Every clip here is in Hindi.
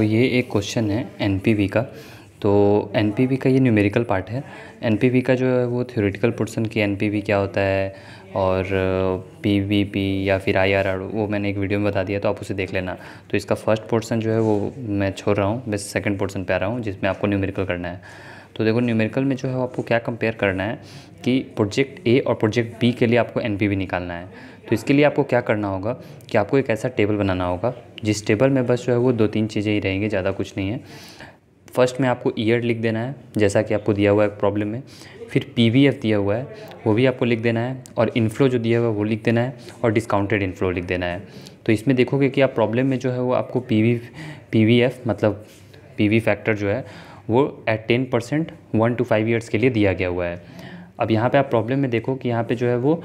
ये एक क्वेश्चन है एनपीवी का। तो एनपीवी का ये न्यूमेरिकल पार्ट है। एनपीवी का जो है वो थ्योरेटिकल पोर्शन की एनपीवी क्या होता है और पीवीपी या फिर आईआरआर वो मैंने एक वीडियो में बता दिया, तो आप उसे देख लेना। तो इसका फर्स्ट पोर्शन जो है वो मैं छोड़ रहा हूँ, बस सेकंड पोर्शन पे आ रहा हूँ जिसमें आपको न्यूमेरिकल करना है। तो देखो न्यूमेरिकल में जो है आपको क्या कंपेयर करना है कि प्रोजेक्ट ए और प्रोजेक्ट बी के लिए आपको एनपीवी निकालना है। तो इसके लिए आपको क्या करना होगा कि आपको एक ऐसा टेबल बनाना होगा जिस टेबल में बस जो है वो 2-3 चीज़ें ही रहेंगी, ज़्यादा कुछ नहीं है। फर्स्ट में आपको ईयर लिख देना है जैसा कि आपको दिया हुआ है प्रॉब्लम में। फिर पीवीएफ दिया हुआ है वो भी आपको लिख देना है, और इनफ्लो जो दिया हुआ है वो लिख देना है, और डिस्काउंटेड इनफ्लो लिख देना है। तो इसमें देखोगे कि आप प्रॉब्लम में जो है वो आपको पीवीएफ मतलब पीवी फैक्टर जो है वो एट 10% 1 to 5 ईयर्स के लिए दिया गया हुआ है। अब यहाँ पे आप प्रॉब्लम में देखो कि यहाँ पे जो है वो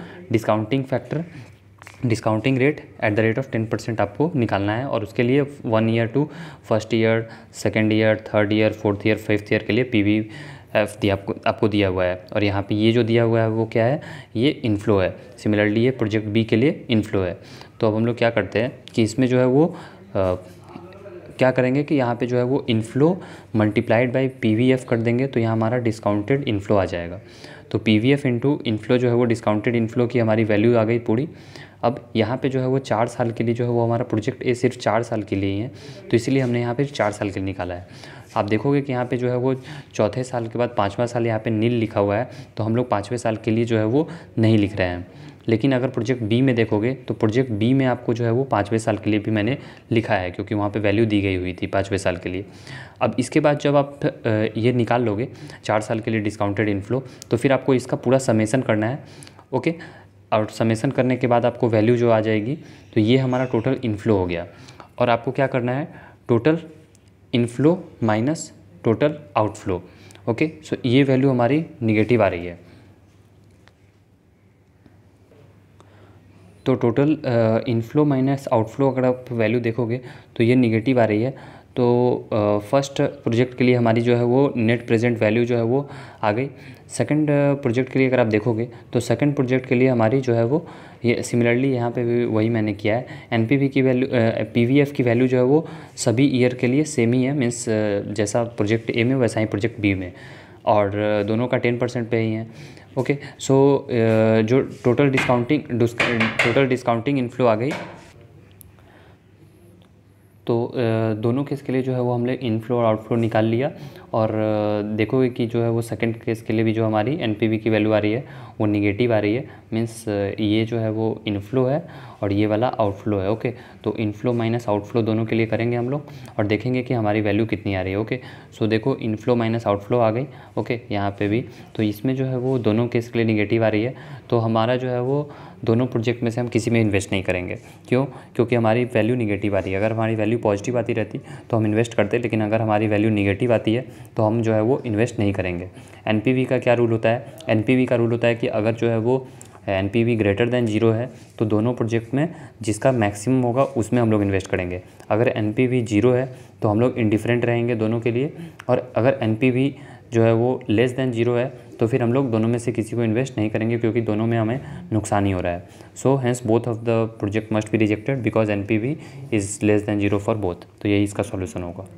discounting rate at the rate of 10% आपको निकालना है, और उसके लिए 1 year to first year, second year, third year, fourth year, fifth year के लिए पीवीएफ आपको दिया हुआ है। और यहाँ पे ये जो दिया हुआ है वो क्या है, ये इनफ्लो है। सिमिलरली ये प्रोजेक्ट बी के लिए इनफ्लो है। तो अब हम लोग क्या करते हैं कि इसमें जो है वो क्या करेंगे कि यहाँ पे जो है वो इनफ्लो मल्टीप्लाइड बाय पीवीएफ कर देंगे, तो यहाँ हमारा डिस्काउंटेड इनफ्लो आ जाएगा। तो पीवीएफ इंटू इनफ्लो जो है वो डिस्काउंटेड इनफ्लो की हमारी वैल्यू आ गई पूरी। अब यहाँ पे जो है वो 4 साल के लिए जो है वो हमारा प्रोजेक्ट ए सिर्फ 4 साल के लिए ही है, तो इसीलिए हमने यहाँ पे 4 साल के लिए निकाला है। आप देखोगे कि यहाँ पे जो है वो चौथे साल के बाद 5वां साल यहाँ पे नील लिखा हुआ है, तो हम लोग 5वें साल के लिए जो है वो नहीं लिख रहे हैं। लेकिन अगर प्रोजेक्ट बी में देखोगे तो प्रोजेक्ट बी में आपको जो है वो 5वें साल के लिए भी मैंने लिखा है, क्योंकि वहाँ पे वैल्यू दी गई हुई थी 5वें साल के लिए। अब इसके बाद जब आप ये निकाल लोगे 4 साल के लिए डिस्काउंटेड इनफ्लो, तो फिर आपको इसका पूरा समेसन करना है। ओके, और समेसन करने के बाद आपको वैल्यू जो आ जाएगी, तो ये हमारा टोटल इनफ्लो हो गया। और आपको क्या करना है, total inflow minus total outflow. Okay, so ये वैल्यू हमारी निगेटिव आ रही है। तो टोटल इनफ्लो माइनस आउटफ्लो अगर आप वैल्यू देखोगे तो ये निगेटिव आ रही है। तो फर्स्ट प्रोजेक्ट के लिए हमारी जो है वो नेट प्रेजेंट वैल्यू जो है वो आ गई। सेकंड प्रोजेक्ट के लिए अगर आप देखोगे तो सेकंड प्रोजेक्ट के लिए हमारी जो है वो ये सिमिलरली यहाँ पे भी वही मैंने किया है। एनपीवी की वैल्यू पीवीएफ की वैल्यू जो है वो सभी ईयर के लिए सेम ही है, मीन्स जैसा प्रोजेक्ट ए में वैसा ही प्रोजेक्ट बी में, और दोनों का 10% पे ही है। ओके, सो जो टोटल डिस्काउंटिंग इनफ्लो आ गई, तो दोनों केस के लिए जो है वो हमने इनफ्लो और आउटफ्लो निकाल लिया। और देखोगे कि जो है वो सेकंड केस के लिए भी जो हमारी एनपीवी की वैल्यू आ रही है वो निगेटिव आ रही है, मीन्स ये जो है वो इनफ्लो है और ये वाला आउटफ्लो है। ओके, तो इनफ्लो माइनस आउटफ्लो दोनों के लिए करेंगे हम लोग और देखेंगे कि हमारी वैल्यू कितनी आ रही है। ओके, सो देखो इनफ्लो माइनस आउटफ्लो आ गई। ओके, यहाँ पे भी तो इसमें जो है वो दोनों केस के लिए निगेटिव आ रही है। तो हमारा जो है वो दोनों प्रोजेक्ट में से हम किसी में इन्वेस्ट नहीं करेंगे। क्यों? क्योंकि हमारी वैल्यू निगेटिव आ रही है। अगर हमारी वैल्यू पॉजिटिव आती रहती तो हम इन्वेस्ट करते, लेकिन अगर हमारी वैल्यू निगेटिव आती है तो हम जो है वो इन्वेस्ट नहीं करेंगे। एनपीवी का क्या रूल होता है? एनपीवी का रूल होता है कि अगर जो है वो एनपीवी ग्रेटर दैन 0 है तो दोनों प्रोजेक्ट में जिसका मैक्सिमम होगा उसमें हम लोग इन्वेस्ट करेंगे। अगर एनपीवी 0 है तो हम लोग इंडिफरेंट रहेंगे दोनों के लिए, और अगर एनपीवी जो है वो लेस दैन 0 है तो फिर हम लोग दोनों में से किसी को इन्वेस्ट नहीं करेंगे, क्योंकि दोनों में हमें नुकसान ही हो रहा है। So hence both of the project must be rejected because NPV is less than 0 for both. तो यही इसका सॉल्यूशन होगा।